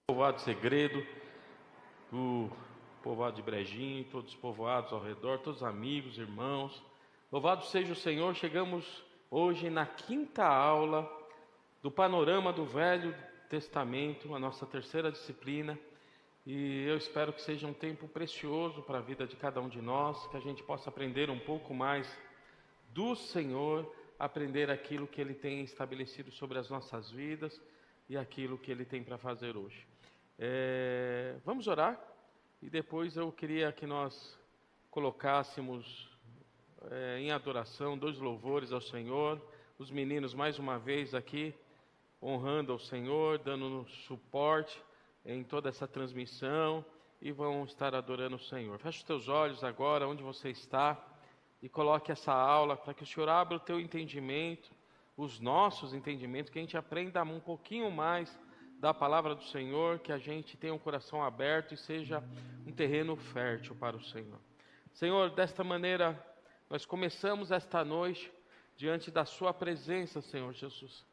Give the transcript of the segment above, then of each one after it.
Povoado Segredo, o povoado de Brejinho, todos os povoados ao redor, todos os amigos, irmãos. Louvado seja o Senhor, chegamos hoje na quinta aula do Panorama do Velho Testamento, a nossa terceira disciplina, e eu espero que seja um tempo precioso para a vida de cada um de nós, que a gente possa aprender um pouco mais do Senhor, aprender aquilo que Ele tem estabelecido sobre as nossas vidas e aquilo que Ele tem para fazer hoje. Vamos orar e depois eu queria que nós colocássemos em adoração 2 louvores ao Senhor, os meninos mais uma vez aqui honrando ao Senhor, dando suporte em toda essa transmissão e vão estar adorando o Senhor. Feche os teus olhos agora onde você está e coloque essa aula para que o Senhor abra o teu entendimento, os nossos entendimentos, que a gente aprenda um pouquinho mais da palavra do Senhor, que a gente tenha um coração aberto e seja um terreno fértil para o Senhor. Senhor, desta maneira, nós começamos esta noite diante da sua presença, Senhor Jesus,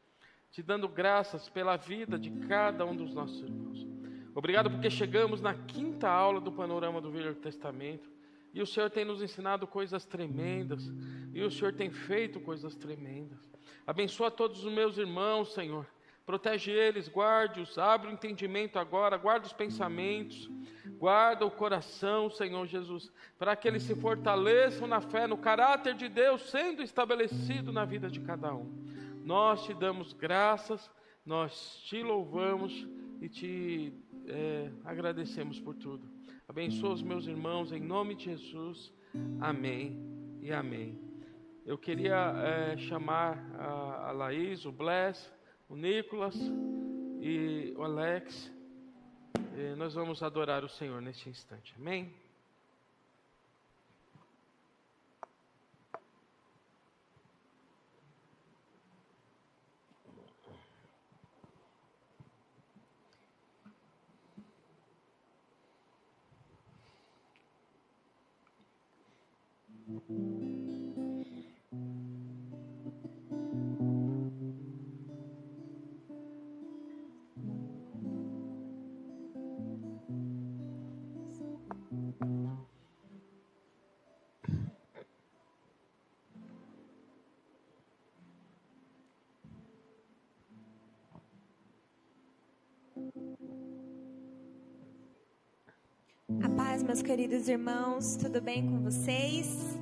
te dando graças pela vida de cada um dos nossos irmãos. Obrigado porque chegamos na quinta aula do Panorama do Velho Testamento e o Senhor tem nos ensinado coisas tremendas e o Senhor tem feito coisas tremendas. Abençoa todos os meus irmãos, Senhor. Protege eles, guarde-os, abre o entendimento agora, guarda os pensamentos, guarda o coração, Senhor Jesus, para que eles se fortaleçam na fé, no caráter de Deus sendo estabelecido na vida de cada um. Nós te damos graças, nós te louvamos e te agradecemos por tudo. Abençoa os meus irmãos em nome de Jesus, amém e amém. Eu queria chamar a Laís, o Bless, o Nicolas e o Alex. Nós vamos adorar o Senhor neste instante, amém? A paz, meus queridos irmãos, tudo bem com vocês?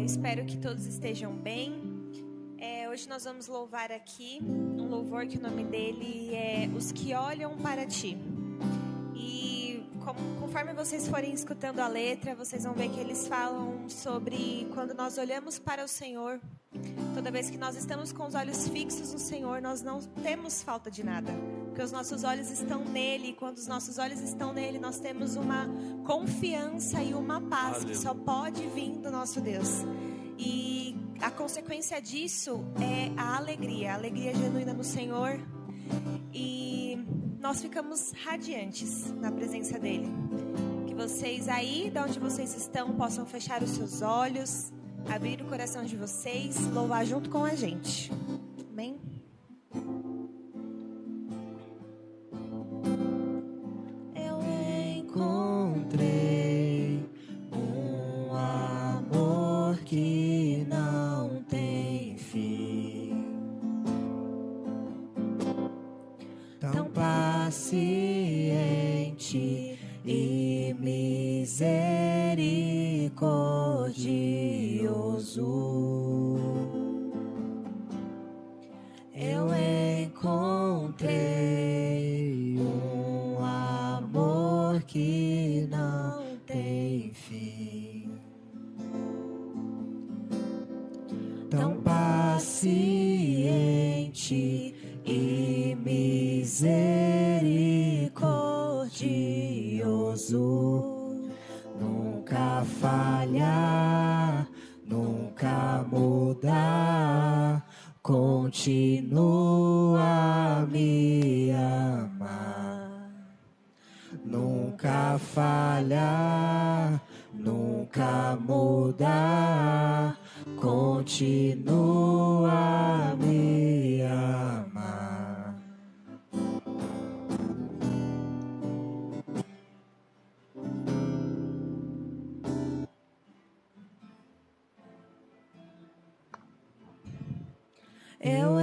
Espero que todos estejam bem. Hoje nós vamos louvar aqui um louvor que o nome dele é Os que Olham para Ti. E conforme vocês forem escutando a letra, vocês vão ver que eles falam sobre quando nós olhamos para o Senhor. Toda vez que nós estamos com os olhos fixos no Senhor, nós não temos falta de nada, porque os nossos olhos estão nele, e quando os nossos olhos estão nele, nós temos uma confiança e uma paz que só pode vir do nosso Deus. E a consequência disso é a alegria genuína no Senhor, e nós ficamos radiantes na presença dele. Que vocês aí, de onde vocês estão, possam fechar os seus olhos, abrir o coração de vocês, louvar junto com a gente. Amém? Eu encontrei um amor que não tem fim, tão paciente e misericordioso. Eu encontrei um amor que não tem fim, tão paciente e misericordioso. Nunca falha, nunca muda, continua a me amar. Nunca falha, nunca muda, continua a me amar. eu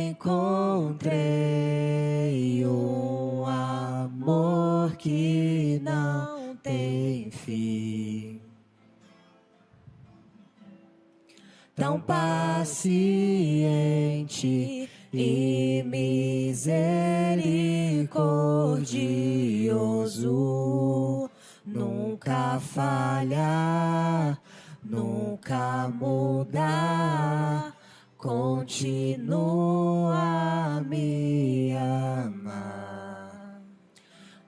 encontrei um amor que não tem fim. Tão paciente e misericordioso, nunca falha, nunca muda, continua a me amar.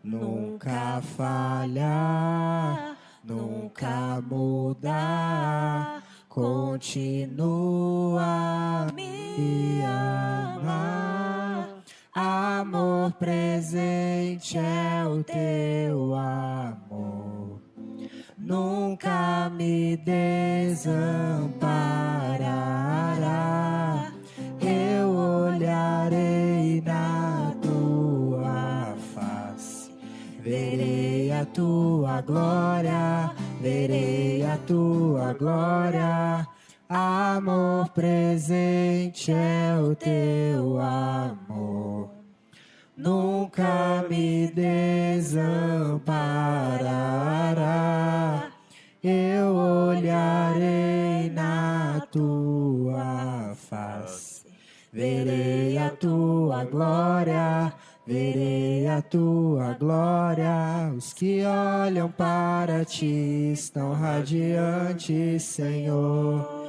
Nunca falha, nunca muda, continua a me amar. Amor presente é o teu amor, nunca me desamparará. Eu olharei na tua face, verei a tua glória, verei a tua glória. Amor presente é o teu amor, nunca me desamparará. Eu olharei na tua face, verei a tua glória, verei a tua glória. Os que olham para ti estão radiantes, Senhor.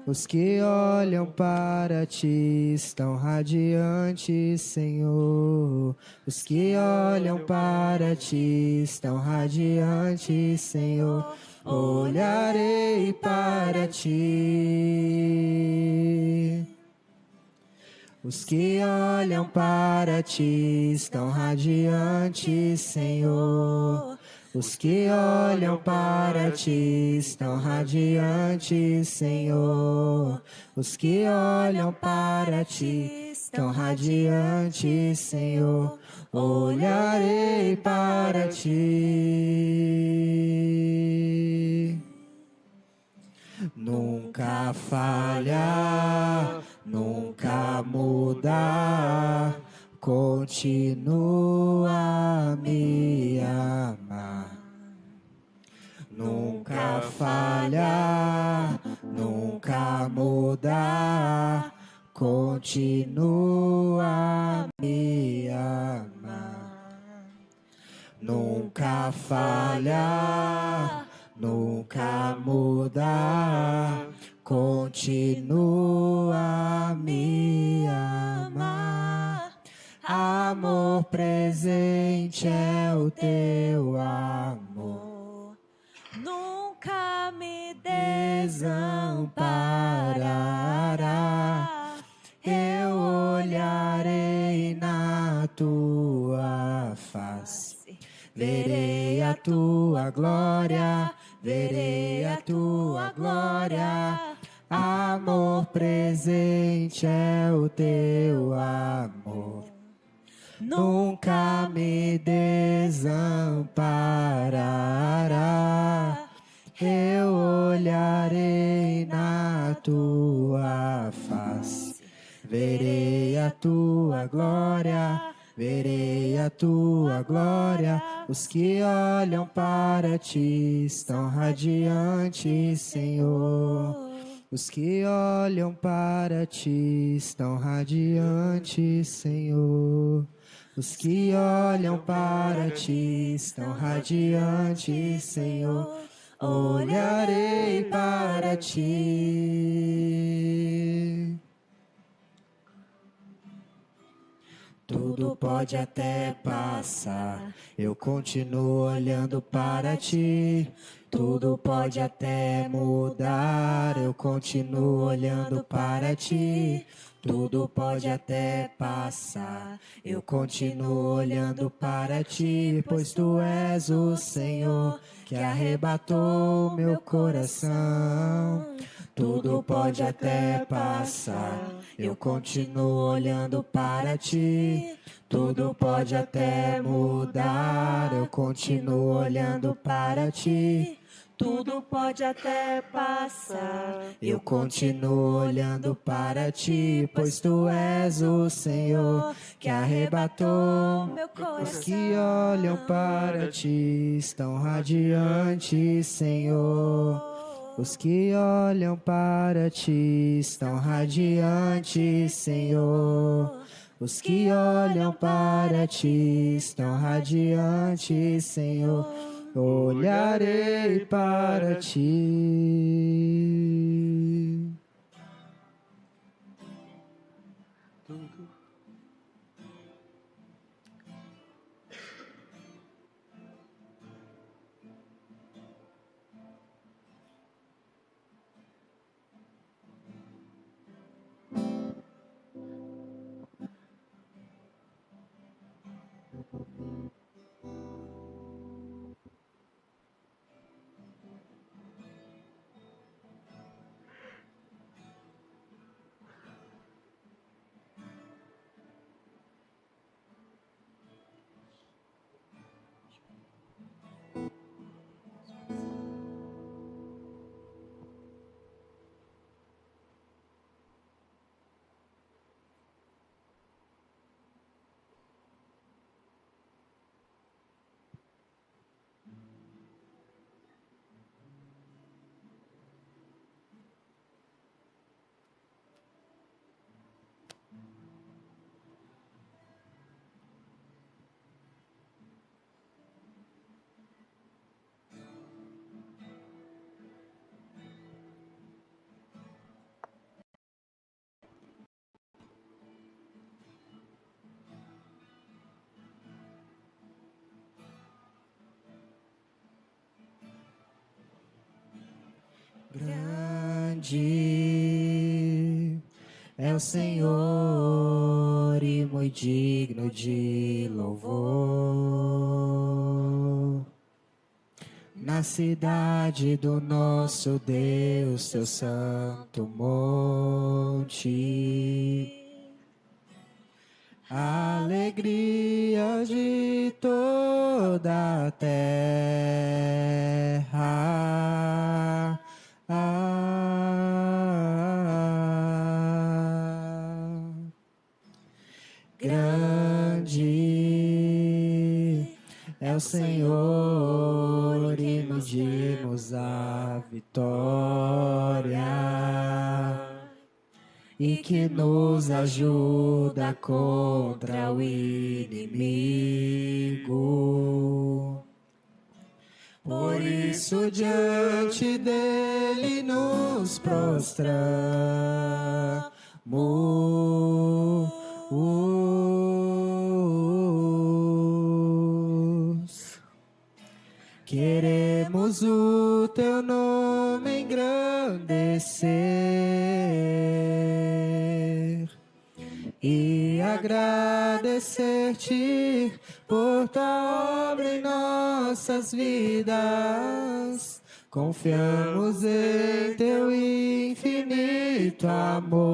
Os que olham para ti estão radiantes, Senhor. Os que olham para ti estão radiantes, Senhor. Olharei para ti. Os que olham para ti estão radiantes, Senhor. Os que olham para ti estão radiantes, Senhor. Os que olham para ti estão radiantes, Senhor. Olharei para ti. Nunca falha, nunca muda, continua a me amar. Nunca falha, nunca muda, continua a me amar. Nunca falha, nunca muda, continua a me amar. Amor presente é o teu amor, nunca me desamparará. Eu olharei na tua face, verei a tua glória, verei a tua glória. Amor presente é o teu amor, nunca me desamparará. Eu olharei na tua face, verei a tua glória, verei a tua glória. Os que olham para ti estão radiantes, Senhor. Os que olham para ti estão radiantes, Senhor. Os que olham para ti estão radiantes, Senhor. Olharei para ti. Tudo pode até passar, eu continuo olhando para ti. Tudo pode até mudar, eu continuo olhando para ti. Tudo pode até passar, eu continuo olhando para ti, pois tu és o Senhor que arrebatou meu coração. Tudo pode até passar, eu continuo olhando para ti. Tudo pode até mudar, eu continuo olhando para ti. tudo pode até passar. Eu continuo olhando para ti, pois tu és o Senhor que arrebatou. Meu coração. Os que olham para ti estão radiantes, Senhor. Os que olham para ti estão radiantes, Senhor. Os que olham para ti estão radiantes, Senhor. Olharei para ti. Grande é o Senhor e muito digno de louvor. Na cidade do nosso Deus, seu santo monte, alegria de toda a terra. Grande é o Senhor e nos dimos a vitória, e que nos ajuda contra o inimigo. Por isso diante dele nos prostramos. Queremos o teu nome engrandecer e agradecer-te por tua obra em nossas vidas. Confiamos em teu infinito amor,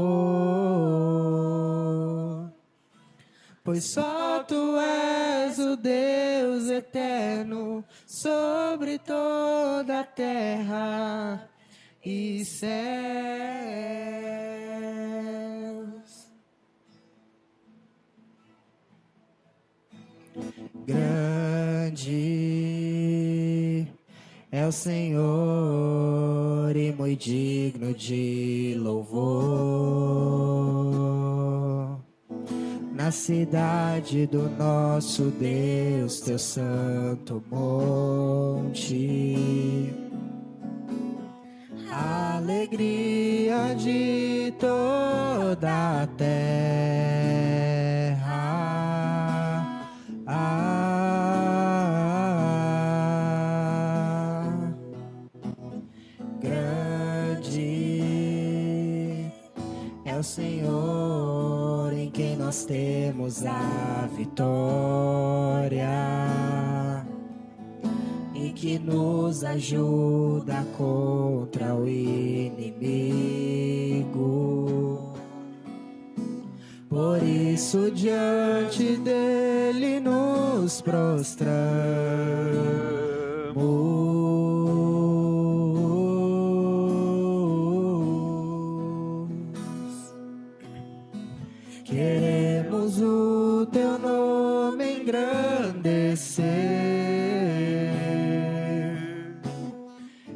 pois só tu és o Deus eterno sobre toda a terra e céus. Grande é o Senhor e muito digno de louvor. Na cidade do nosso Deus, teu santo monte, alegria de toda a terra. Grande é o Senhor em quem nós temos a vitória e que nos ajuda contra o inimigo. Por isso diante dele nos prostramos. vamos o teu nome engrandecer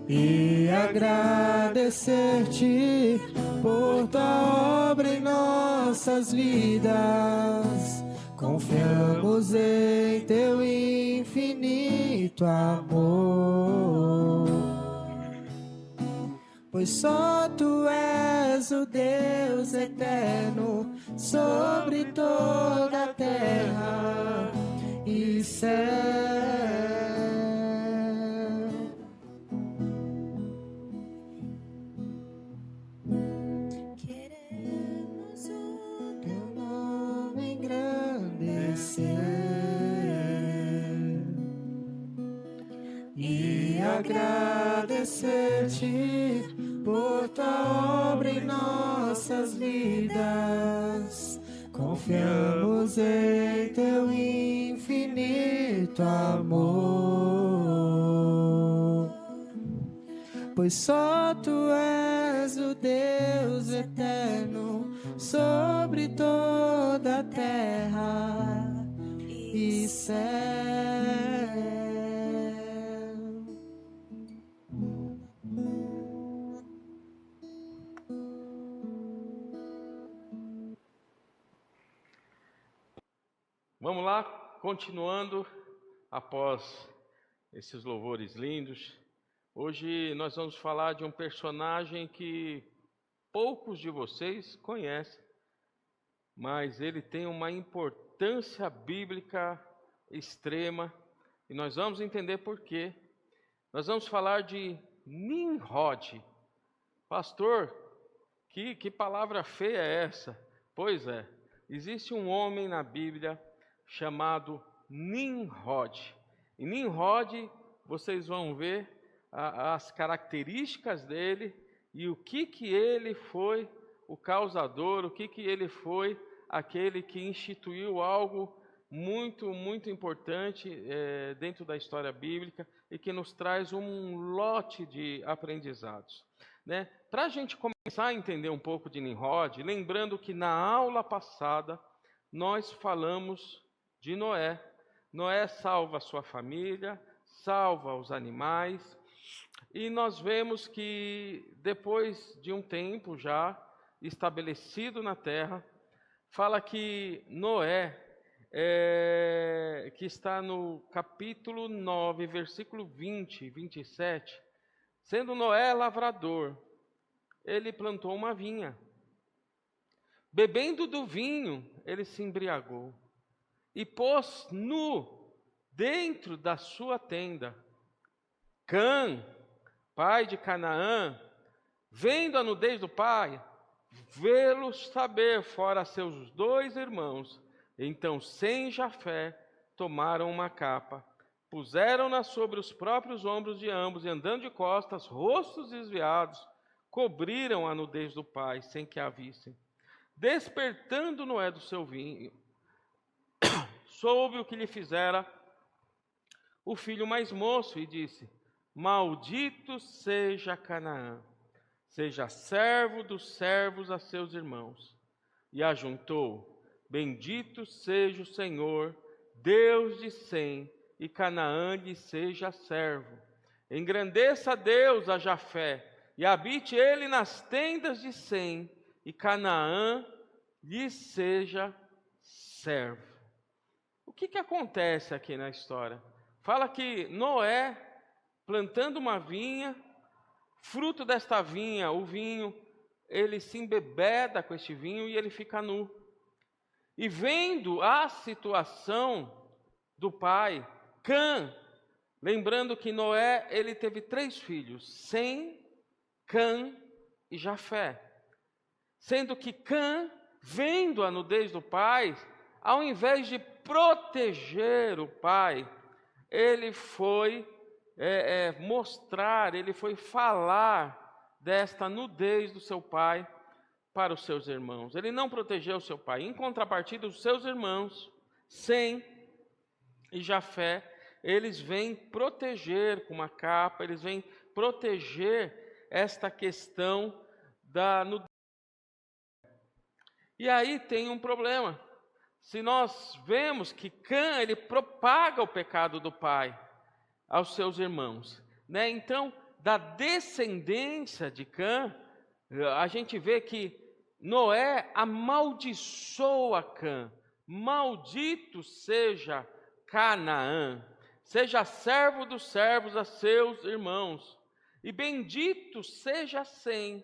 e agradecer-te por tua obra em nossas vidas. Confiamos em teu infinito amor, pois só tu és o Deus eterno sobre toda a terra e céu. Queremos o Teu nome engrandecer e agradecer-te por tua obra em nossas vidas. Confiamos em teu infinito amor, pois só tu és o Deus eterno sobre toda a terra e céu. Vamos lá, continuando após esses louvores lindos. Hoje nós vamos falar de um personagem que poucos de vocês conhecem, mas ele tem uma importância bíblica extrema e nós vamos entender por quê. Nós vamos falar de Nimrod. Pastor, que palavra feia é essa? Pois é, existe um homem na Bíblia chamado Nimrod. E Nimrod, vocês vão ver as características dele e o que ele foi o causador, o que ele foi aquele que instituiu algo muito, muito importante dentro da história bíblica e que nos traz um lote de aprendizados, né? Para a gente começar a entender um pouco de Nimrod, lembrando que na aula passada nós falamos de Noé. Noé salva a sua família, salva os animais, e nós vemos que depois de um tempo já estabelecido na terra, fala que Noé, que está no capítulo 9, versículo 20 e 27, sendo Noé lavrador, ele plantou uma vinha. Bebendo do vinho, ele se embriagou e pôs nu dentro da sua tenda. Cã, pai de Canaã, vendo a nudez do pai, vê-lo saber fora seus 2 irmãos, então sem Jafé tomaram uma capa, puseram-na sobre os próprios ombros de ambos e andando de costas, rostos desviados, cobriram a nudez do pai sem que a vissem. Despertando Noé do seu vinho, soube o que lhe fizera o filho mais moço e disse: maldito seja Canaã, seja servo dos servos a seus irmãos. E ajuntou: bendito seja o Senhor, Deus de Sem, e Canaã lhe seja servo. Engrandeça Deus a Jafé, e habite ele nas tendas de Sem, e Canaã lhe seja servo. O que acontece aqui na história? Fala que Noé, plantando uma vinha, fruto desta vinha, o vinho, ele se embebeda com este vinho e ele fica nu. E vendo a situação do pai, Cã, lembrando que Noé, ele teve 3 filhos, Sem, Cã e Jafé. Sendo que Cã, vendo a nudez do pai, ao invés de proteger o pai, ele foi mostrar, ele foi falar desta nudez do seu pai para os seus irmãos. Ele não protegeu o seu pai. Em contrapartida, os seus irmãos, Sem e Jafé, eles vêm proteger com uma capa, eles vêm proteger esta questão da nudez. E aí tem um problema. se nós vemos que Cã, ele propaga o pecado do pai aos seus irmãos, né? Então, da descendência de Cã, a gente vê que Noé amaldiçoa Cã. Maldito seja Canaã, seja servo dos servos a seus irmãos, e bendito seja Sem,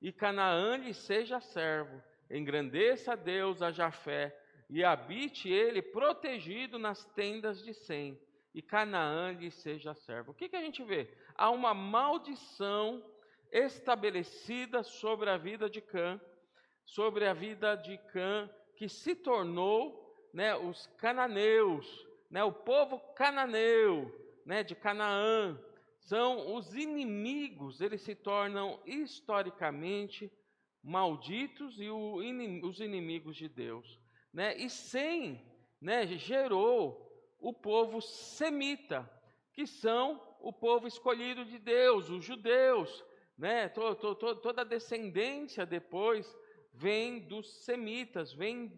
e Canaã lhe seja servo. Engrandeça a Deus a Jafé, e habite ele protegido nas tendas de Sem, e Canaã lhe seja servo. O que a gente vê? Há uma maldição estabelecida sobre a vida de Cã, que se tornou, né, os cananeus, né, o povo cananeu, né, de Canaã, são os inimigos, eles se tornam historicamente malditos e os inimigos de Deus, né? E Sem, né, gerou o povo semita, que são o povo escolhido de Deus, os judeus, né? Toda a descendência depois vem dos semitas, vem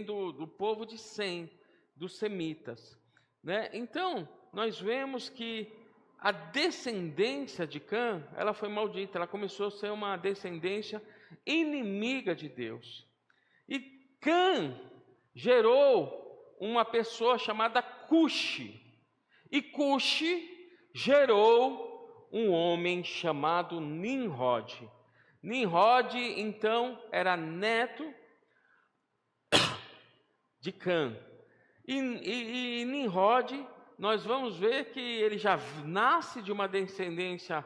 do povo de Sem, dos semitas, né? Então, nós vemos que a descendência de Cã, ela foi maldita, ela começou a ser uma descendência inimiga de Deus. E Cã gerou uma pessoa chamada Cuxi, e Cuxi gerou um homem chamado Nimrod. Nimrod, então, era neto de Cã. E Nimrod, nós vamos ver que ele já nasce de uma descendência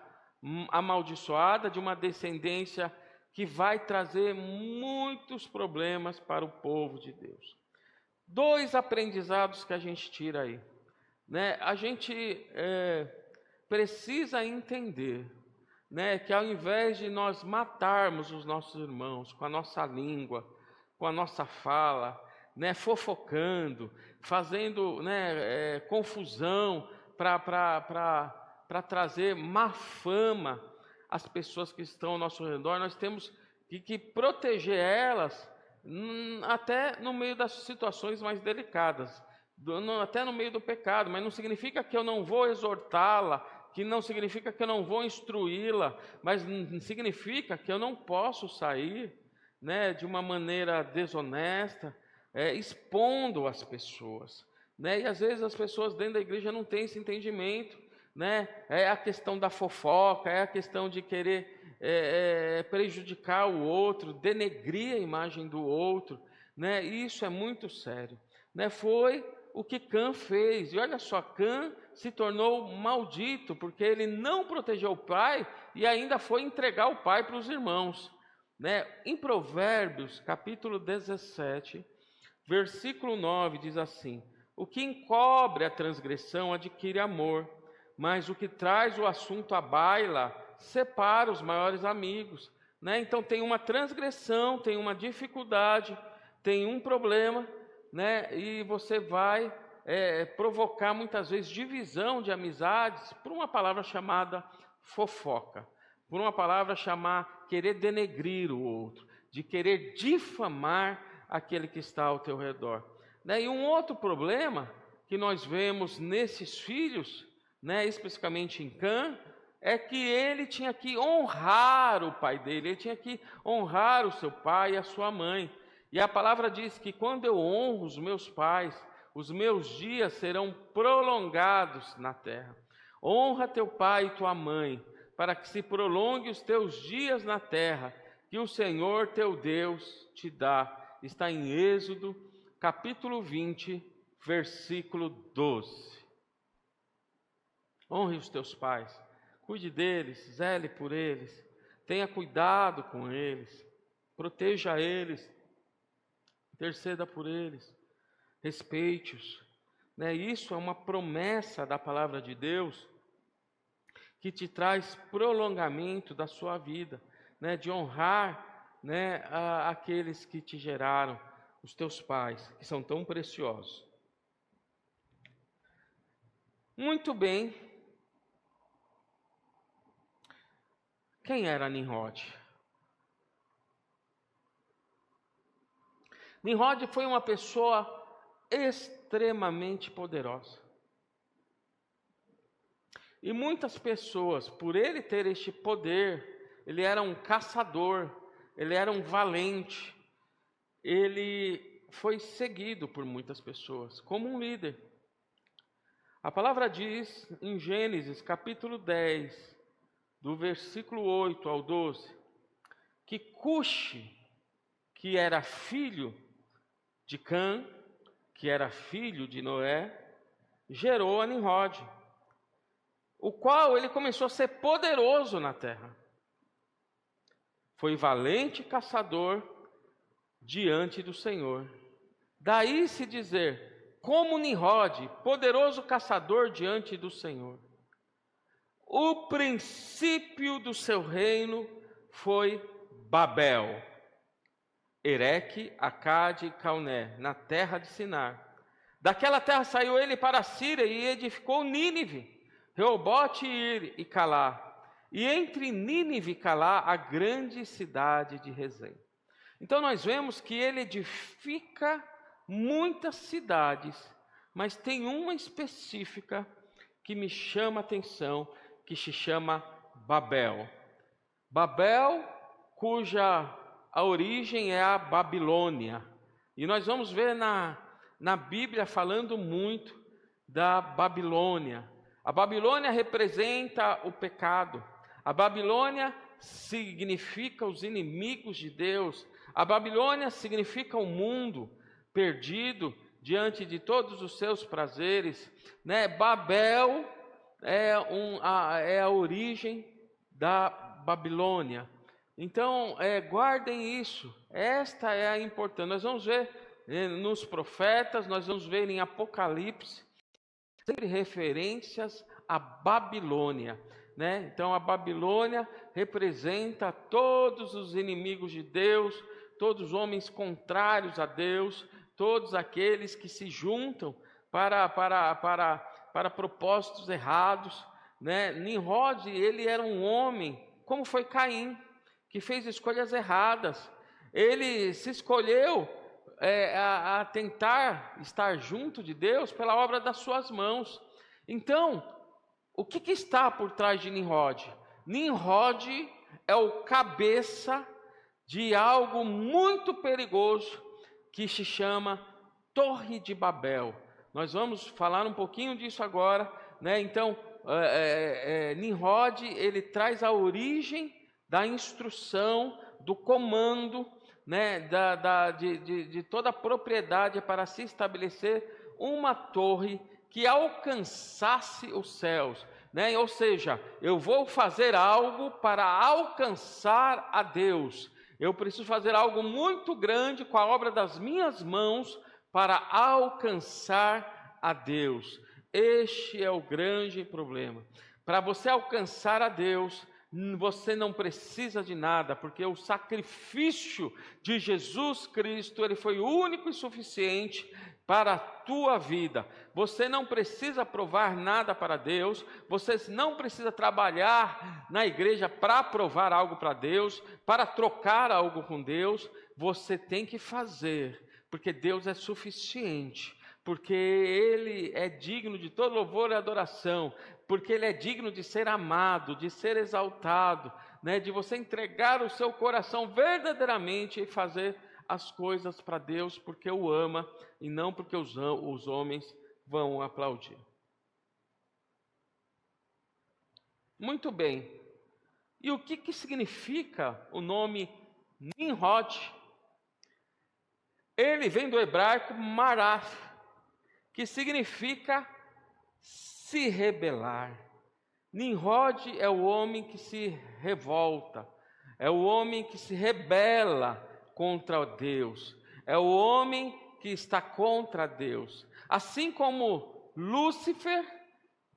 amaldiçoada, de uma descendência que vai trazer muitos problemas para o povo de Deus. 2 aprendizados que a gente tira aí, né? A gente precisa entender, né, que ao invés de nós matarmos os nossos irmãos com a nossa língua, com a nossa fala, né, fofocando, fazendo, né, confusão para trazer má fama às pessoas que estão ao nosso redor, nós temos que proteger elas até no meio das situações mais delicadas, até no meio do pecado, mas não significa que eu não vou exortá-la, que não significa que eu não vou instruí-la, mas significa que eu não posso sair, né, de uma maneira desonesta, expondo as pessoas, né? E às vezes as pessoas dentro da igreja não têm esse entendimento, né? É a questão da fofoca, é a questão de querer prejudicar o outro, denegrir a imagem do outro, né? E isso é muito sério, né? Foi o que Cã fez, e olha só, Cã se tornou maldito, porque ele não protegeu o pai, e ainda foi entregar o pai para os irmãos, né? Em Provérbios, capítulo 17, versículo 9, diz assim: o que encobre a transgressão adquire amor, mas o que traz o assunto à baila separa os maiores amigos, né? Então tem uma transgressão, tem uma dificuldade, tem um problema, né? E você vai provocar muitas vezes divisão de amizades por uma palavra chamada fofoca, por uma palavra chamar querer denegrir o outro, de querer difamar aquele que está ao teu redor, né? E um outro problema que nós vemos nesses filhos, né, especificamente em Cã, é que ele tinha que honrar o pai dele, ele tinha que honrar o seu pai e a sua mãe. E a palavra diz que quando eu honro os meus pais, os meus dias serão prolongados na terra. Honra teu pai e tua mãe, para que se prolongue os teus dias na terra, que o Senhor teu Deus te dá. Está em Êxodo, capítulo 20, versículo 12. Honre os teus pais, cuide deles, zele por eles, tenha cuidado com eles, proteja eles, interceda por eles, respeite-os, né? Isso é uma promessa da palavra de Deus que te traz prolongamento da sua vida, né? De honrar, né, aqueles que te geraram, os teus pais, que são tão preciosos. Muito bem. Quem era Nimrod? Nimrod foi uma pessoa extremamente poderosa. E muitas pessoas, por ele ter este poder, ele era um caçador, ele era um valente, ele foi seguido por muitas pessoas como um líder. A palavra diz em Gênesis capítulo 10, do versículo 8 ao 12, que Cuxi, que era filho de Cã, que era filho de Noé, gerou a Nimrod, o qual ele começou a ser poderoso na terra. Foi valente caçador diante do Senhor. Daí se dizer, como Nimrod, poderoso caçador diante do Senhor. O princípio do seu reino foi Babel, Ereque, Acade e Calné, na terra de Sinar. Daquela terra saiu ele para a Síria e edificou Nínive, Reobote, Ir e Calá. E entre Nínive e Calá, a grande cidade de Rezém. Então nós vemos que ele edifica muitas cidades, mas tem uma específica que me chama a atenção, que se chama Babel. Babel, cuja a origem é a Babilônia. E nós vamos ver na Bíblia falando muito da Babilônia. A Babilônia representa o pecado. A Babilônia significa os inimigos de Deus. A Babilônia significa o mundo perdido diante de todos os seus prazeres, né? Babel é a origem da Babilônia. Então, guardem isso. Esta é a importância. Nós vamos ver nos profetas, nós vamos ver em Apocalipse, sempre referências à Babilônia, né? Então, a Babilônia representa todos os inimigos de Deus, todos os homens contrários a Deus, todos aqueles que se juntam para propósitos errados, né? Nimrod, ele era um homem, como foi Caim, que fez escolhas erradas. Ele se escolheu a tentar estar junto de Deus pela obra das suas mãos. Então, o que está por trás de Nimrod? Nimrod é o cabeça de algo muito perigoso que se chama Torre de Babel. Nós vamos falar um pouquinho disso agora, né? Então, Nimrod, ele traz a origem da instrução, do comando, né? de toda a propriedade para se estabelecer uma torre que alcançasse os céus, né? Ou seja, eu vou fazer algo para alcançar a Deus. Eu preciso fazer algo muito grande com a obra das minhas mãos para alcançar a Deus. Este é o grande problema. Para você alcançar a Deus, você não precisa de nada, porque o sacrifício de Jesus Cristo, ele foi único e suficiente para a tua vida. Você não precisa provar nada para Deus, você não precisa trabalhar na igreja para provar algo para Deus, para trocar algo com Deus. Você tem que fazer, porque Deus é suficiente, porque Ele é digno de todo louvor e adoração, porque Ele é digno de ser amado, de ser exaltado, né? De você entregar o seu coração verdadeiramente e fazer as coisas para Deus, porque o ama e não porque os homens vão aplaudir. Muito bem. E o que significa o nome Nimrod? Ele vem do hebraico Marath, que significa se rebelar. Nimrod é o homem que se revolta, é o homem que se rebela contra Deus, é o homem que está contra Deus. Assim como Lúcifer,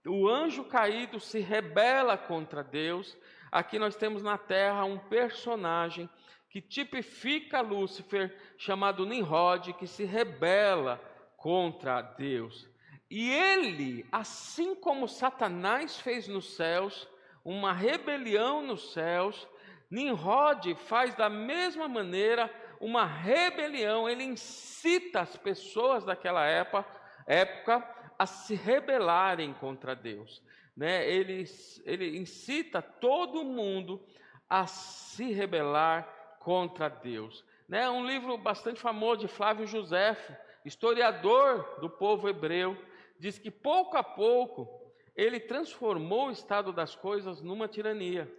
o anjo caído, se rebela contra Deus, aqui nós temos na terra um personagem que tipifica Lúcifer, chamado Nimrod, que se rebela contra Deus. E ele, assim como Satanás fez nos céus, uma rebelião nos céus, Nimrod faz da mesma maneira uma rebelião, ele incita as pessoas daquela época a se rebelarem contra Deus, né? Ele incita todo mundo a se rebelar contra Deus, né? Um livro bastante famoso de Flávio Joséfo, historiador do povo hebreu, diz que pouco a pouco ele transformou o estado das coisas numa tirania,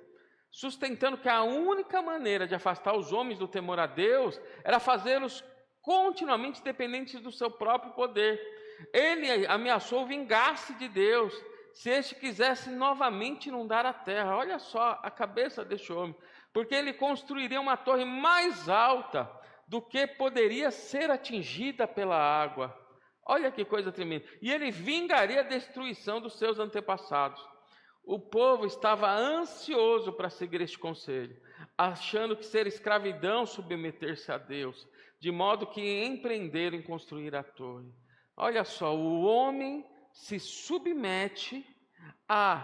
sustentando que a única maneira de afastar os homens do temor a Deus era fazê-los continuamente dependentes do seu próprio poder. Ele ameaçou vingar-se de Deus se este quisesse novamente inundar a terra. Olha só a cabeça deste homem, porque ele construiria uma torre mais alta do que poderia ser atingida pela água. Olha que coisa tremenda. E ele vingaria a destruição dos seus antepassados. O povo estava ansioso para seguir este conselho, achando que ser escravidão submeter-se a Deus, de modo que empreenderam em construir a torre. Olha só, o homem se submete a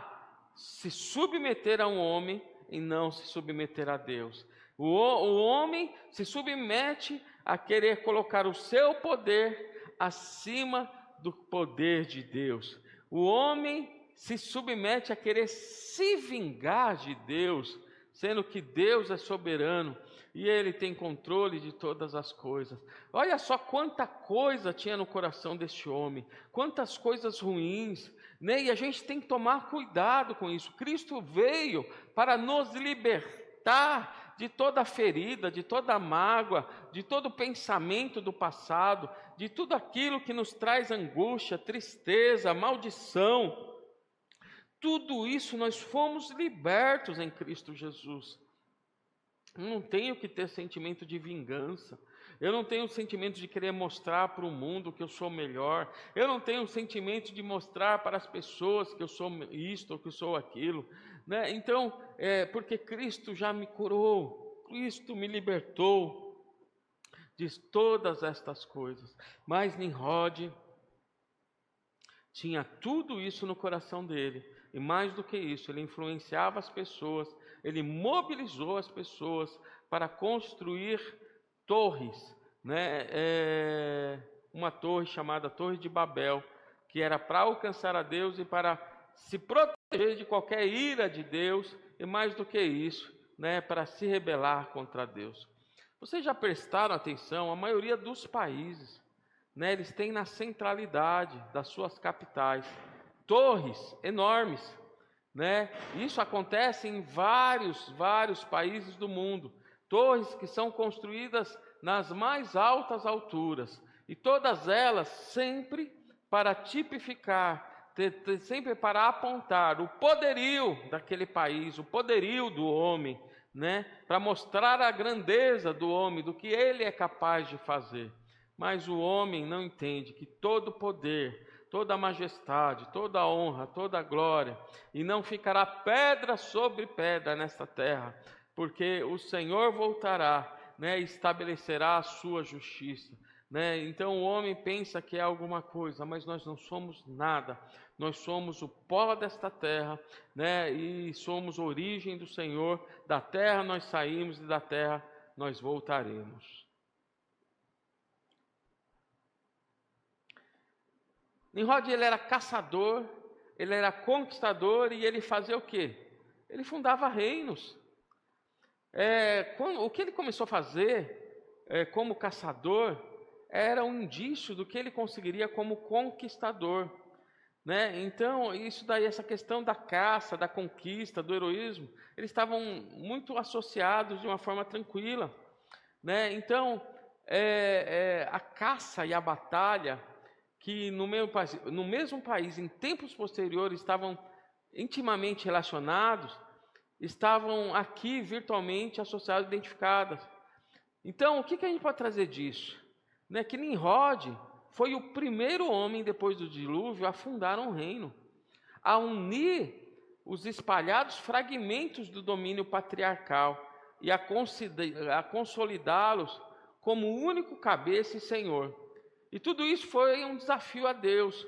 se submeter a um homem e não se submeter a Deus. O homem se submete a querer colocar o seu poder acima do poder de Deus. O homem se submete a querer se vingar de Deus, sendo que Deus é soberano e Ele tem controle de todas as coisas. Olha só quanta coisa tinha no coração deste homem, quantas coisas ruins, né? E a gente tem que tomar cuidado com isso. Cristo veio para nos libertar de toda ferida, de toda mágoa, de todo pensamento do passado, de tudo aquilo que nos traz angústia, tristeza, maldição. Tudo isso nós fomos libertos em Cristo Jesus. Eu não tenho que ter sentimento de vingança. Eu não tenho sentimento de querer mostrar para o mundo que eu sou melhor. Eu não tenho sentimento de mostrar para as pessoas que eu sou isto ou que eu sou aquilo, né? Então, porque Cristo já me curou, Cristo me libertou de todas estas coisas. Mas Nimrod tinha tudo isso no coração dele. E mais do que isso, ele influenciava as pessoas, ele mobilizou as pessoas para construir torres, né? Uma torre chamada Torre de Babel, que era para alcançar a Deus e para se proteger de qualquer ira de Deus, e mais do que isso, né? Para se rebelar contra Deus. Vocês já prestaram atenção? A maioria dos países, né? Eles têm na centralidade das suas capitais torres enormes, né? Isso acontece em vários países do mundo. Torres que são construídas nas mais altas alturas, e todas elas sempre para tipificar, sempre para apontar o poderio daquele país, o poderio do homem, né? Para mostrar a grandeza do homem, do que ele é capaz de fazer. Mas o homem não entende que todo poder, toda a majestade, toda a honra, toda a glória, e não ficará pedra sobre pedra nesta terra, porque o Senhor voltará, né, e estabelecerá a sua justiça, né? Então o homem pensa que é alguma coisa, mas nós não somos nada. Nós somos o pó desta terra, né, e somos origem do Senhor. Da terra nós saímos e da terra nós voltaremos. Nimrod, ele era caçador, ele era conquistador, e ele fazia o quê? Ele fundava reinos. O que ele começou a fazer como caçador era um indício do que ele conseguiria como conquistador, né? Então, isso daí, essa questão da caça, da conquista, do heroísmo, eles estavam muito associados de uma forma tranquila, né? Então, a caça e a batalha, que no mesmo país, em tempos posteriores, estavam intimamente relacionados, estavam aqui virtualmente associadas, identificadas. Então, o que a gente pode trazer disso? Né? Que Nimrod foi o primeiro homem, depois do dilúvio, a fundar um reino, a unir os espalhados fragmentos do domínio patriarcal e a consolidá-los como único cabeça e senhor. E tudo isso foi um desafio a Deus,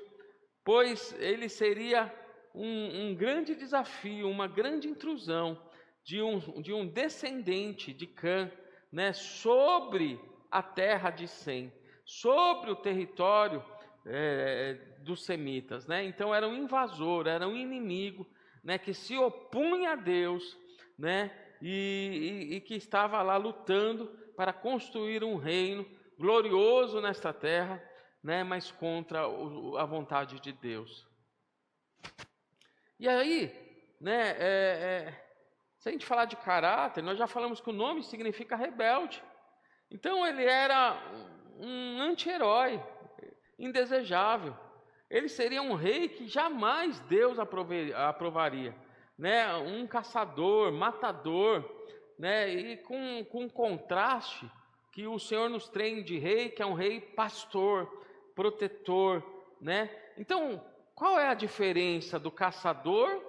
pois ele seria um grande desafio, uma grande intrusão de um descendente de Cã, né, sobre a terra de Sem, sobre o território dos semitas, né? Então era um invasor, era um inimigo, né, que se opunha a Deus, né, e que estava lá lutando para construir um reino glorioso nesta terra, né, mas contra a vontade de Deus. E aí, né, se a gente falar de caráter, nós já falamos que o nome significa rebelde. Então ele era um anti-herói, indesejável. Ele seria um rei que jamais Deus aprovaria, né? Um caçador, matador, né? E com contraste que o Senhor nos treine de rei, que é um rei pastor, protetor, né? Então, qual é a diferença do caçador,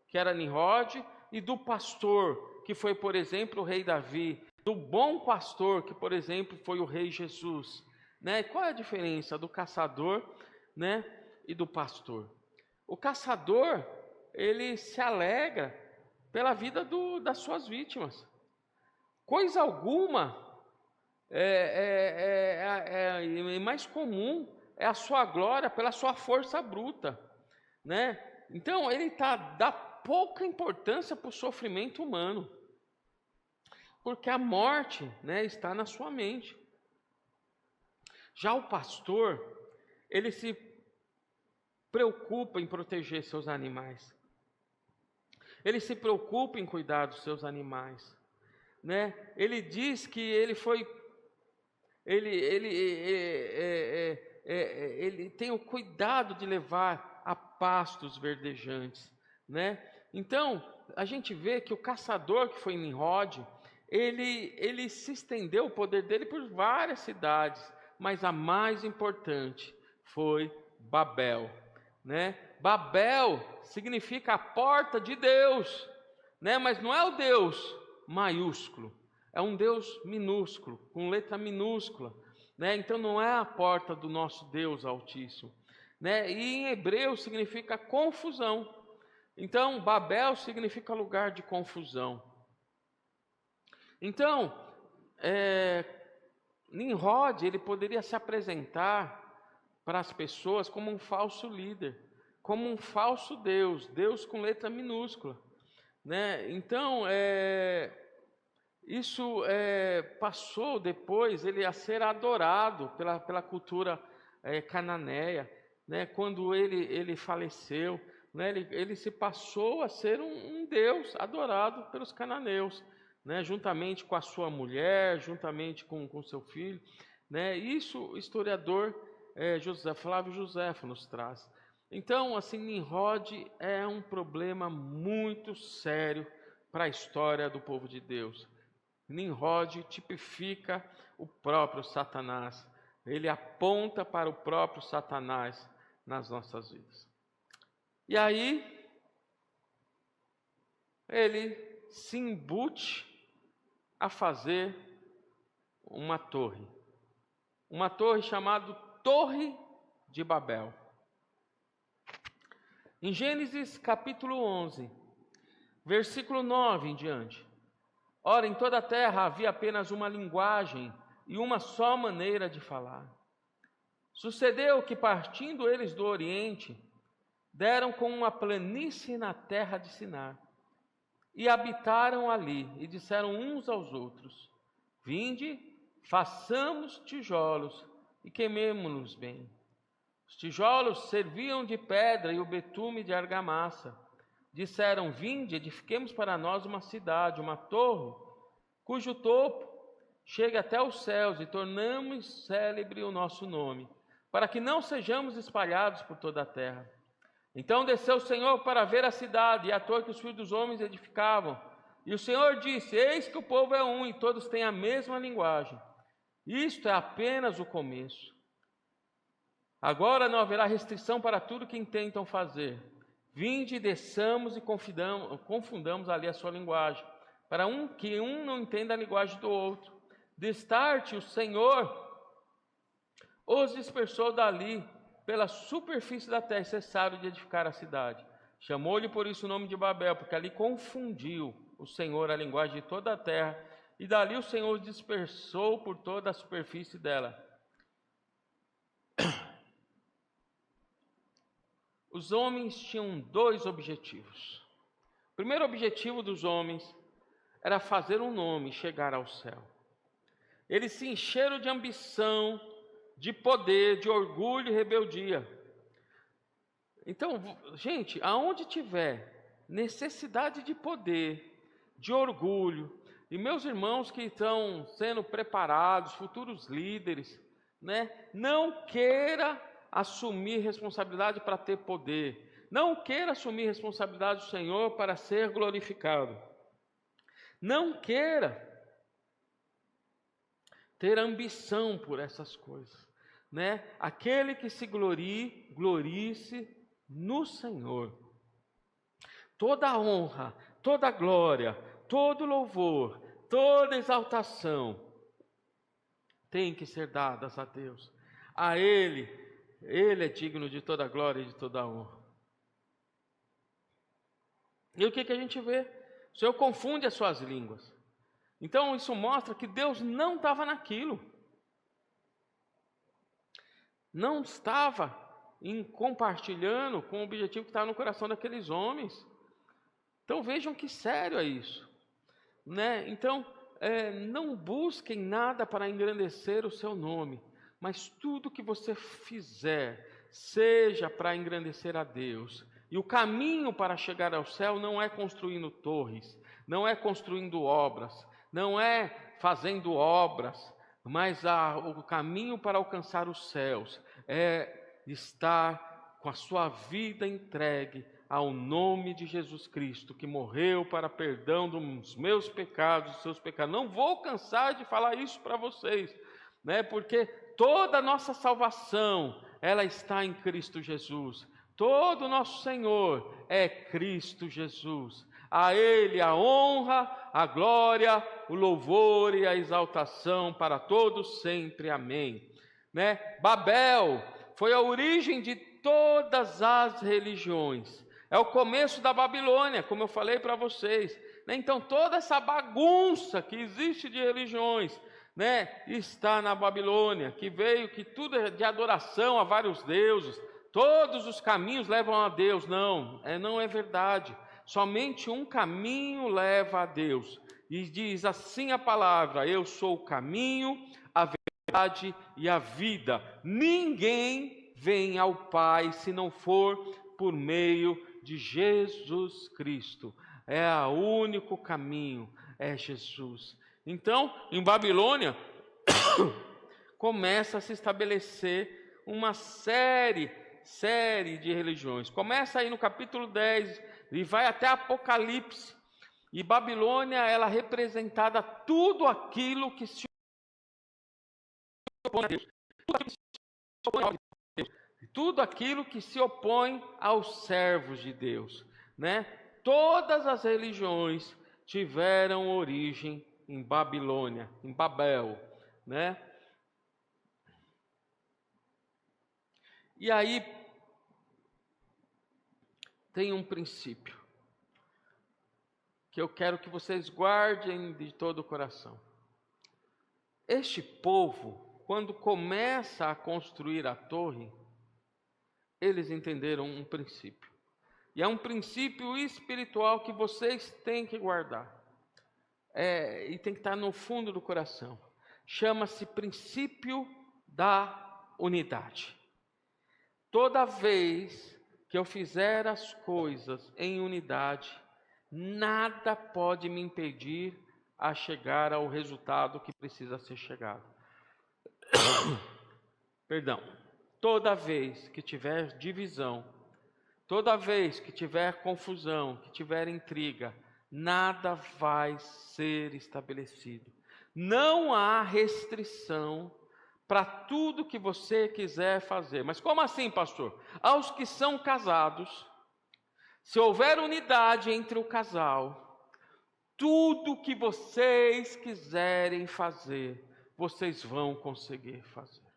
que era Nimrod, e do pastor, que foi, por exemplo, o rei Davi, do bom pastor, que, por exemplo, foi o rei Jesus, né? Qual é a diferença do caçador, né, e do pastor? O caçador, ele se alegra pela vida das suas vítimas. Coisa alguma mais comum é a sua glória pela sua força bruta, né? Então ele dá pouca importância para o sofrimento humano, porque a morte, né, está na sua mente. Já o pastor, ele se preocupa em proteger seus animais. Ele se preocupa em cuidar dos seus animais, né? Ele diz que ele tem o cuidado de levar a pastos verdejantes, né? Então, a gente vê que o caçador, que foi Nimrod, ele se estendeu o poder dele por várias cidades, mas a mais importante foi Babel, né? Babel significa a porta de Deus, né? Mas não é o Deus maiúsculo, é um Deus minúsculo, com letra minúscula, né? Então não é a porta do nosso Deus Altíssimo, né? E em hebreu significa confusão. Então Babel significa lugar de confusão. Então Nimrod, ele poderia se apresentar para as pessoas como um falso líder, como um falso Deus, Deus com letra minúscula, né? Então, isso passou depois ele a ser adorado pela cultura cananeia, né? Quando ele faleceu, né? Ele se passou a ser um Deus adorado pelos cananeus, né? Juntamente com a sua mulher, juntamente com seu filho, né? Isso o historiador Flávio Josefo nos traz. Então, assim, Nimrod é um problema muito sério para a história do povo de Deus. Nimrod tipifica o próprio Satanás. Ele aponta para o próprio Satanás nas nossas vidas. E aí, ele se embute a fazer uma torre chamada Torre de Babel. Em Gênesis capítulo 11, versículo 9 em diante. Ora, em toda a terra havia apenas uma linguagem e uma só maneira de falar. Sucedeu que, partindo eles do Oriente, deram com uma planície na terra de Sinar, e habitaram ali, e disseram uns aos outros: Vinde, façamos tijolos, e queimemo-nos bem. Os tijolos serviam de pedra e o betume de argamassa. Disseram: Vinde, edifiquemos para nós uma cidade, uma torre, cujo topo chegue até os céus, e tornamos célebre o nosso nome, para que não sejamos espalhados por toda a terra. Então desceu o Senhor para ver a cidade e a torre que os filhos dos homens edificavam. E o Senhor disse: Eis que o povo é um, e todos têm a mesma linguagem. Isto é apenas o começo. Agora não haverá restrição para tudo que intentam fazer. Vinde, desçamos e confundamos ali a sua linguagem, para que um não entenda a linguagem do outro. Destarte o Senhor os dispersou dali pela superfície da terra, e cessaram de edificar a cidade. Chamou-lhe por isso o nome de Babel, porque ali confundiu o Senhor a linguagem de toda a terra, e dali o Senhor dispersou por toda a superfície dela. Os homens tinham 2 objetivos. O primeiro objetivo dos homens era fazer um nome e chegar ao céu. Eles se encheram de ambição, de poder, de orgulho e rebeldia. Então, gente, aonde tiver necessidade de poder, de orgulho, e meus irmãos que estão sendo preparados, futuros líderes, né, não queira assumir responsabilidade para ter poder, não queira assumir responsabilidade do Senhor para ser glorificado, não queira ter ambição por essas coisas, né? Aquele que se glorie-se no Senhor. Toda honra, toda glória, todo louvor, toda exaltação tem que ser dadas a Deus. A Ele é digno de toda glória e de toda honra. E o que a gente vê? O Senhor confunde as suas línguas. Então isso mostra que Deus não estava naquilo. Não estava compartilhando com o objetivo que estava no coração daqueles homens. Então vejam que sério é isso, né? Então não busquem nada para engrandecer o seu nome, mas tudo que você fizer seja para engrandecer a Deus. E o caminho para chegar ao céu não é construindo torres, não é construindo obras, não é fazendo obras, mas o caminho para alcançar os céus é estar com a sua vida entregue ao nome de Jesus Cristo, que morreu para perdão dos meus pecados, dos seus pecados. Não vou cansar de falar isso para vocês, né? Porque toda a nossa salvação, ela está em Cristo Jesus. Todo o nosso Senhor é Cristo Jesus. A Ele a honra, a glória, o louvor e a exaltação para todos sempre. Amém. Né? Babel foi a origem de todas as religiões. É o começo da Babilônia, como eu falei para vocês. Né? Então toda essa bagunça que existe de religiões, né, está na Babilônia, que veio, que tudo é de adoração a vários deuses. Todos os caminhos levam a Deus. Não é verdade. Somente um caminho leva a Deus. E diz assim a palavra: eu sou o caminho, a verdade e a vida. Ninguém vem ao Pai se não for por meio de Jesus Cristo. É o único caminho, é Jesus. Então, em Babilônia, começa a se estabelecer uma série de religiões. Começa aí no capítulo 10 e vai até Apocalipse. E Babilônia, ela é representada tudo aquilo que se opõe a Deus. Tudo aquilo que se opõe aos servos de Deus, né? Todas as religiões tiveram origem em Babilônia, em Babel, né? E aí tem um princípio que eu quero que vocês guardem de todo o coração. Este povo, quando começa a construir a torre, eles entenderam um princípio. E é um princípio espiritual que vocês têm que guardar. E tem que estar no fundo do coração. Chama-se princípio da unidade. Toda vez que eu fizer as coisas em unidade, nada pode me impedir a chegar ao resultado que precisa ser chegado. Perdão. Toda vez que tiver divisão, toda vez que tiver confusão, que tiver intriga, nada vai ser estabelecido. Não há restrição para tudo que você quiser fazer. Mas como assim, pastor? Aos que são casados, se houver unidade entre o casal, tudo que vocês quiserem fazer, vocês vão conseguir fazer.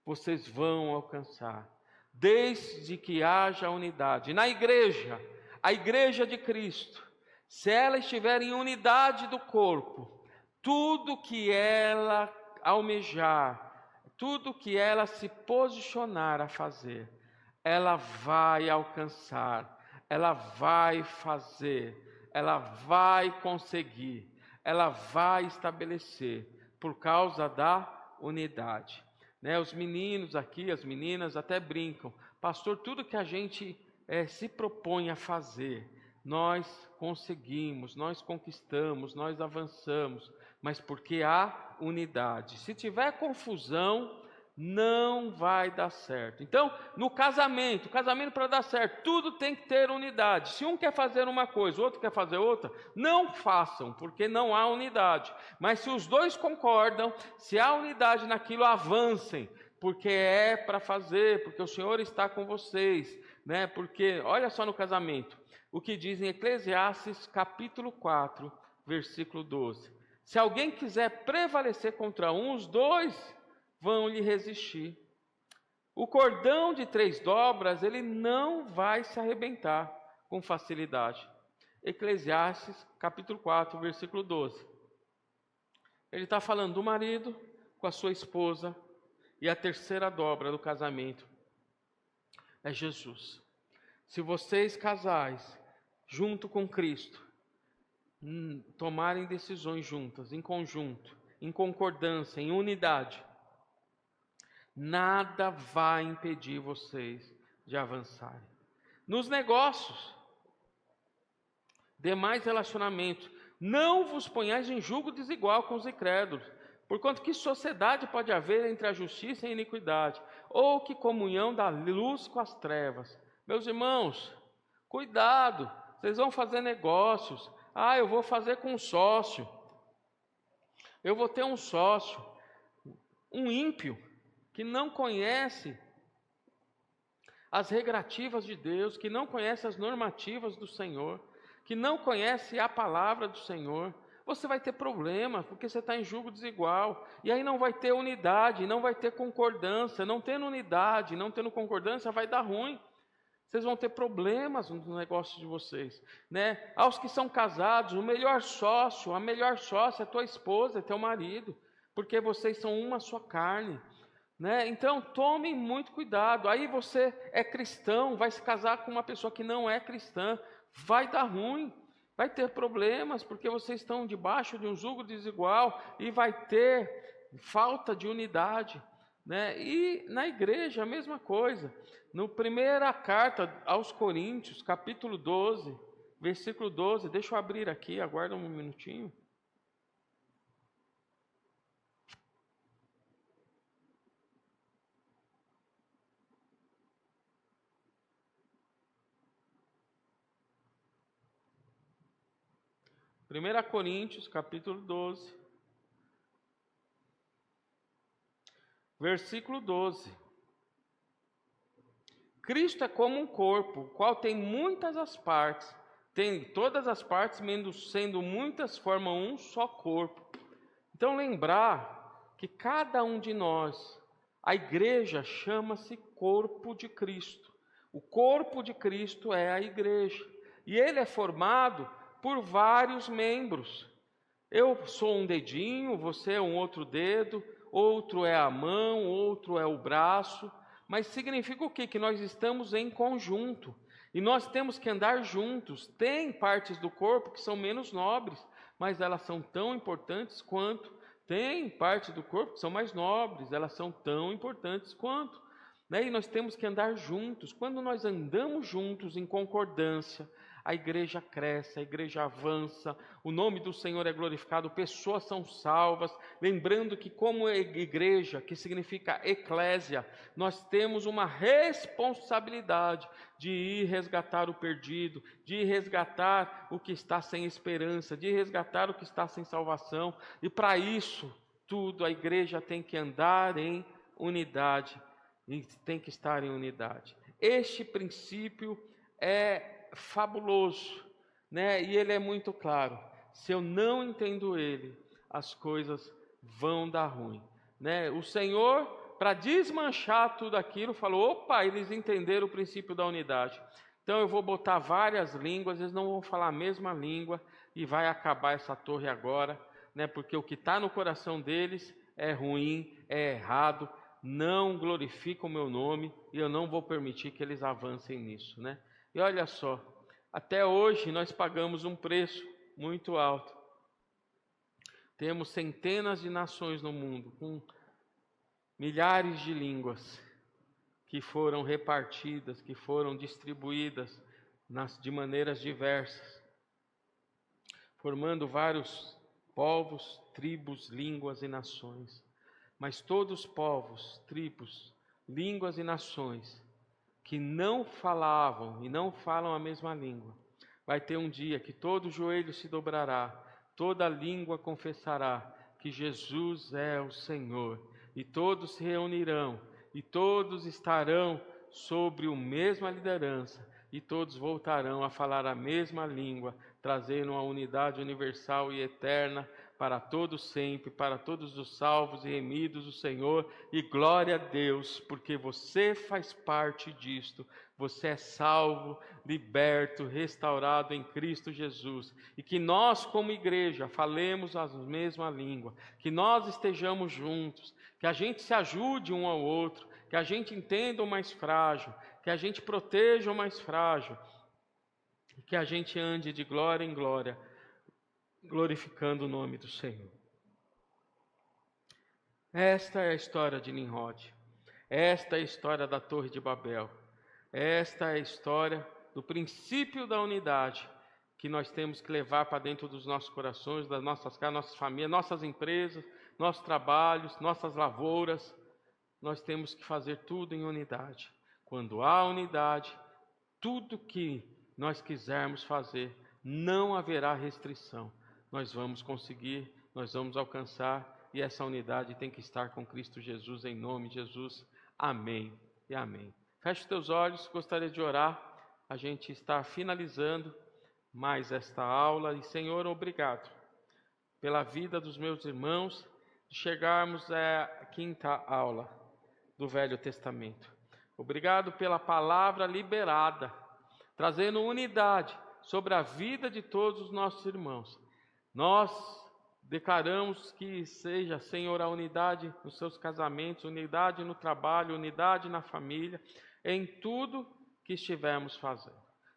Vocês vão alcançar, desde que haja unidade. Na igreja, a igreja de Cristo, se ela estiver em unidade do corpo, tudo que ela almejar, tudo que ela se posicionar a fazer, ela vai alcançar, ela vai fazer, ela vai conseguir, ela vai estabelecer, por causa da unidade. Os meninos aqui, as meninas até brincam, pastor, tudo que a gente se propõe a fazer, nós conseguimos, nós conquistamos, nós avançamos, mas porque há unidade. Se tiver confusão, não vai dar certo. Então, no casamento para dar certo, tudo tem que ter unidade. Se um quer fazer uma coisa, o outro quer fazer outra, não façam, porque não há unidade. Mas se os dois concordam, se há unidade naquilo, avancem, porque é para fazer, porque o Senhor está com vocês, Porque, olha só no casamento, o que diz em Eclesiastes capítulo 4, versículo 12. Se alguém quiser prevalecer contra um, os dois vão lhe resistir. O cordão de 3 dobras, ele não vai se arrebentar com facilidade. Eclesiastes capítulo 4, versículo 12. Ele está falando do marido com a sua esposa, e a terceira dobra do casamento é Jesus. Se vocês casais, junto com Cristo, tomarem decisões juntas, em conjunto, em concordância, em unidade, nada vai impedir vocês de avançarem. Nos negócios, demais relacionamentos, não vos ponhais em julgo desigual com os incrédulos, porquanto que sociedade pode haver entre a justiça e a iniquidade, ou que comunhão da luz com as trevas. Meus irmãos, cuidado, vocês vão fazer negócios. Eu vou fazer com um sócio, eu vou ter um sócio, um ímpio, que não conhece as regrativas de Deus, que não conhece as normativas do Senhor, que não conhece a palavra do Senhor. Você vai ter problemas, porque você está em julgo desigual, e aí não vai ter unidade, não vai ter concordância. Não tendo unidade, não tendo concordância, vai dar ruim. Vocês vão ter problemas nos negócios de vocês, Aos que são casados, o melhor sócio, a melhor sócia é tua esposa, é teu marido, porque vocês são uma só carne, Então, tomem muito cuidado. Aí você é cristão, vai se casar com uma pessoa que não é cristã, vai dar ruim, vai ter problemas, porque vocês estão debaixo de um jugo desigual, e vai ter falta de unidade, E na igreja a mesma coisa. No primeira carta aos Coríntios, capítulo 12, versículo 12, deixa eu abrir aqui, aguarda um minutinho. Primeira Coríntios, capítulo 12, versículo 12. Cristo é como um corpo, o qual tem muitas as partes, tem todas as partes, sendo muitas, formam um só corpo. Então lembrar que cada um de nós, a igreja chama-se corpo de Cristo. O corpo de Cristo é a igreja, e ele é formado por vários membros. Eu sou um dedinho, você é um outro dedo, outro é a mão, outro é o braço, mas significa o quê? Que nós estamos em conjunto, e nós temos que andar juntos. Tem partes do corpo que são menos nobres, mas elas são tão importantes quanto. Tem partes do corpo que são mais nobres, elas são tão importantes quanto. E nós temos que andar juntos. Quando nós andamos juntos em concordância, a igreja cresce, a igreja avança, o nome do Senhor é glorificado, pessoas são salvas. Lembrando que como igreja, que significa eclésia, nós temos uma responsabilidade de ir resgatar o perdido, de ir resgatar o que está sem esperança, de ir resgatar o que está sem salvação. E para isso tudo, a igreja tem que andar em unidade, e tem que estar em unidade. Este princípio é fabuloso, E ele é muito claro. Se eu não entendo ele, as coisas vão dar ruim, O Senhor, para desmanchar tudo aquilo, falou: opa, eles entenderam o princípio da unidade. Então eu vou botar várias línguas, eles não vão falar a mesma língua, e vai acabar essa torre agora. né? Porque o que está no coração deles é ruim, é errado, não glorifica o meu nome e eu não vou permitir que eles avancem nisso, né? E olha só, até hoje nós pagamos um preço muito alto. Temos centenas de nações no mundo, com milhares de línguas que foram repartidas, que foram distribuídas de maneiras diversas, formando vários povos, tribos, línguas e nações. Mas todos os povos, tribos, línguas e nações que não falavam e não falam a mesma língua, vai ter um dia que todo joelho se dobrará, toda língua confessará que Jesus é o Senhor, e todos se reunirão, e todos estarão sobre a mesma liderança, e todos voltarão a falar a mesma língua, trazendo a unidade universal e eterna para todos sempre, para todos os salvos e remidos do Senhor, e glória a Deus, porque você faz parte disto, você é salvo, liberto, restaurado em Cristo Jesus, e que nós como igreja falemos a mesma língua, que nós estejamos juntos, que a gente se ajude um ao outro, que a gente entenda o mais frágil, que a gente proteja o mais frágil, e que a gente ande de glória em glória, glorificando o nome do Senhor. Esta é a história de Nimrod. Esta é a história da Torre de Babel. Esta é a história do princípio da unidade que nós temos que levar para dentro dos nossos corações, das nossas casas, nossas famílias, nossas empresas, nossos trabalhos, nossas lavouras. Nós temos que fazer tudo em unidade. Quando há unidade, tudo que nós quisermos fazer, não haverá restrição. Nós vamos conseguir, nós vamos alcançar, e essa unidade tem que estar com Cristo Jesus, em nome de Jesus. Amém e amém. Feche os teus olhos, gostaria de orar. A gente está finalizando mais esta aula, e Senhor, obrigado pela vida dos meus irmãos, de chegarmos à quinta aula do Velho Testamento. Obrigado pela palavra liberada, trazendo unidade sobre a vida de todos os nossos irmãos. Nós declaramos que seja, Senhor, a unidade nos seus casamentos, unidade no trabalho, unidade na família, em tudo que estivermos fazendo.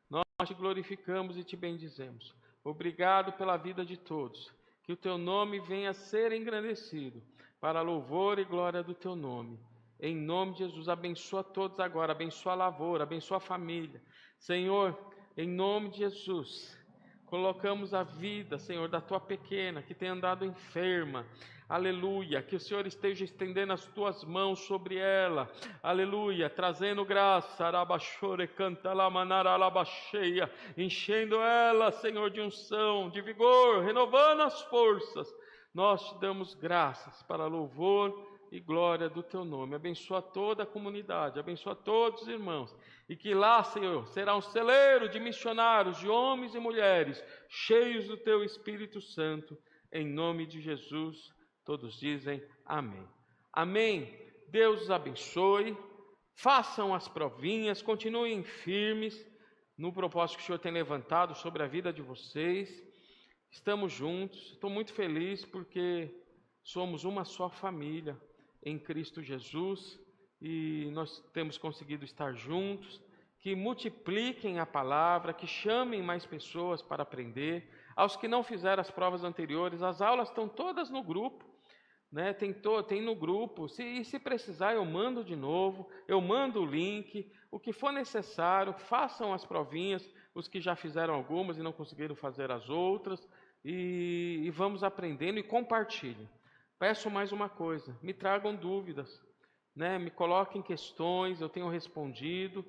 Nós te glorificamos e te bendizemos. Obrigado pela vida de todos. Que o teu nome venha a ser engrandecido, para louvor e glória do teu nome. Em nome de Jesus, abençoa todos agora, abençoa a lavoura, abençoa a família. Senhor, em nome de Jesus, colocamos a vida, Senhor, da tua pequena, que tem andado enferma. Aleluia, que o Senhor esteja estendendo as tuas mãos sobre ela. Aleluia, trazendo graça, arabaxore, canta lá, manara, alabaxeia, enchendo ela, Senhor, de unção, de vigor, renovando as forças. Nós te damos graças para louvor e glória do teu nome. Abençoa toda a comunidade, abençoa todos os irmãos, e que lá, Senhor, será um celeiro de missionários, de homens e mulheres, cheios do teu Espírito Santo, em nome de Jesus. Todos dizem amém. Amém. Deus os abençoe, façam as provinhas, continuem firmes no propósito que o Senhor tem levantado sobre a vida de vocês. Estamos juntos, estou muito feliz porque somos uma só família em Cristo Jesus, e nós temos conseguido estar juntos. Que multipliquem a palavra, que chamem mais pessoas para aprender. Aos que não fizeram as provas anteriores, as aulas estão todas no grupo, né? Tem no grupo, se precisar eu mando de novo, eu mando o link, o que for necessário, façam as provinhas, os que já fizeram algumas e não conseguiram fazer as outras, e vamos aprendendo e compartilhem. Peço mais uma coisa, me tragam dúvidas, né? Me coloquem questões, eu tenho respondido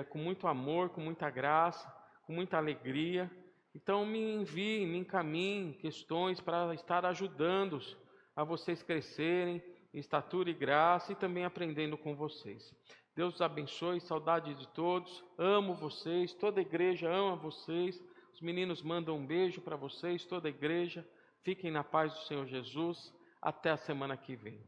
com muito amor, com muita graça, com muita alegria. Então me enviem, me encaminhem questões para estar ajudando-os a vocês crescerem em estatura e graça, e também aprendendo com vocês. Deus os abençoe, saudade de todos, amo vocês, toda a igreja ama vocês. Os meninos mandam um beijo para vocês, toda a igreja. Fiquem na paz do Senhor Jesus. Até a semana que vem.